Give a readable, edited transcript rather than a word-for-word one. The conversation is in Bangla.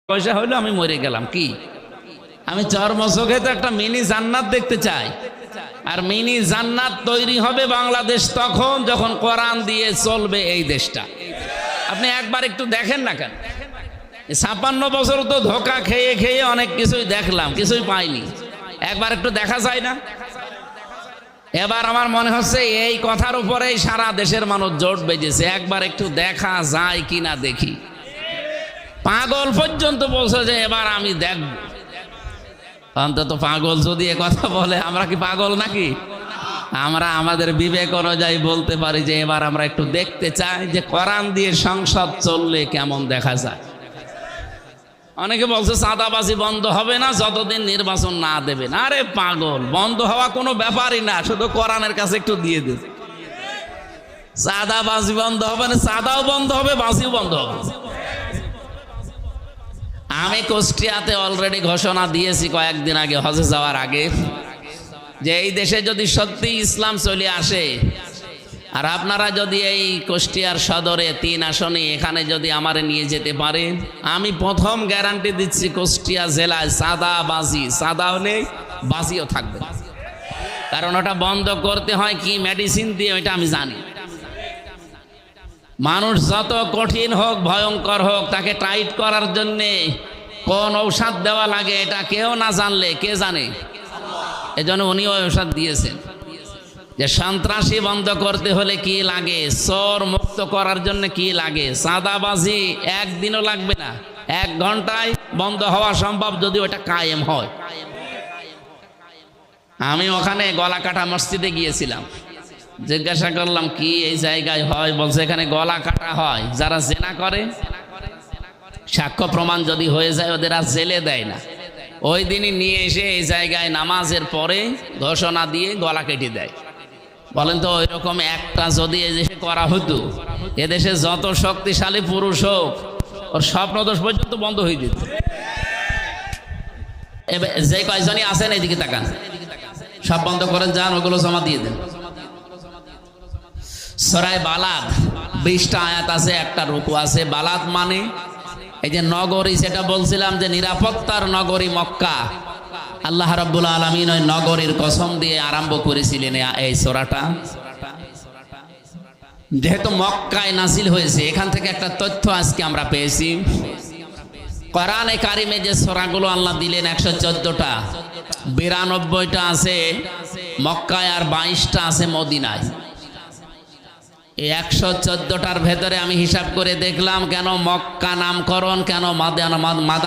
পয়সা হইলো আমি মরে গেলাম। কি আমি চর্মচোখে তো একটা মিনি জান্নাত দেখতে চাই। আর মিনি জান্নাত তৈরি হবে বাংলাদেশ তখন যখন কোরআন দিয়ে চলবে এই দেশটা। আপনি একবার একটু দেখেন না কেন? 56 বছর তো ধোকা খেয়ে খেয়ে অনেক কিছুই দেখলাম, কিছুই পাইনি। একবার একটু দেখা যায় না? এবার আমার মনে হচ্ছে এই কথার উপরেই সারা দেশের মানুষ জোট বেজেছে, একবার একটু দেখা যায় কিনা দেখি। পাগল পর্যন্ত বলছে যে এবার আমি দেখব। অন্তত পাগল যদি এ কথা বলে, আমরা কি পাগল নাকি? আমরা আমাদের বিবেক অনুযায়ী বলতে পারি যে এবার আমরা একটু দেখতে চাই যে কোরআন দিয়ে সংসদ চললে কেমন দেখা যায়। অনেকে বলছে চাঁদাবাজি বন্ধ হবে না যতদিন নির্বাচন না দেবেন। আরে পাগল, বন্ধ হওয়া কোনো ব্যাপারই না, শুধু কোরআনের কাছে একটু দিয়ে দেবে। চাঁদাবাজি বন্ধ হবে না, চাঁদাও বন্ধ হবে, বাজিও বন্ধ হবে। আমি কুষ্টিয়াতে অলরেডি ঘোষণা দিয়েছি কয়েকদিন আগে, হজে যাওয়ার আগে, যে এই দেশে যদি সত্যি ইসলাম চলে আসে আর আপনারা যদি এই কুষ্টিয়ার সদরে 3 আসনে এখানে যদি আমারে নিয়ে যেতে পারে, আমি প্রথম গ্যারান্টি দিচ্ছি কুষ্টিয়া জেলায় চাঁদাবাজি, চাঁদাও নেই, বাজিও থাকবে। কারণ ওটা বন্ধ করতে হয় কি মেডিসিন দিয়ে, ওইটা আমি জানি। মানুষ যত কঠিন হোক, ভয়ঙ্কর হোক, তাকে টাইট করার জন্যে কোন ঔষধ দেওয়া লাগে এটা কেউ না জানলে কে জানে? এজন্য উনি ওই ঔষধ দিয়েছেন যে সন্ত্রাসী বন্ধ করতে হলে কি লাগে, চোর মুক্ত করার জন্য কি লাগে, চাঁদাবাজি একদিনও লাগবে না, 1 ঘন্টায় বন্ধ হওয়া সম্ভব যদি ওটা কায়েম হয়। আমি ওখানে গলাকাটা মসজিদে গিয়েছিলাম, জিজ্ঞাসা করলাম কি এই জায়গায় হয়? বলছে এখানে গলা কাটা হয়, যারা জেনা করে সাক্ষ্য প্রমাণ যদি হয়ে যায় ওদের আর জেলে দেয় না। ওই দিনই নিয়ে এসে এই জায়গায় নামাজের পরে ঘোষণা দিয়ে গলা কেটে দেয়। বলেন তো ওইরকম একটা যদি এদেশে করা হতো, এদেশে যত শক্তিশালী পুরুষ হোক ওর স্বপ্নদোষ পর্যন্ত বন্ধ হয়ে যেত। যে কয়জনই আছেন এইদিকে তাকান, সব বন্ধ করেন, যান ওগুলো জমা দিয়ে দেন। সূরা বালাদ 20টা আয়াত আছে, একটা রুকু আছে। বালাদ মানে এই যে নগরী, সেটা বলছিলাম যে নিরাপত্তার নগরী মক্কা। আল্লাহ রাব্বুল আলামিন ওই নগরীর কসম দিয়ে আরম্ভ করেছিলেন এই সূরাটা। যেহেতু মক্কায় নাজিল হয়েছে, এখান থেকে একটা তথ্য আজকে আমরা পেয়েছি। কোরআনে কারিমে যে সূরাগুলো আল্লাহ দিলেন 114টা, 92টা আছে মক্কায় আর 22টা আছে মদিনায়। এই 114টার ভেতরে আমি হিসাব করে দেখলাম কেন মক্কা নামকরণ, কেন মাদানা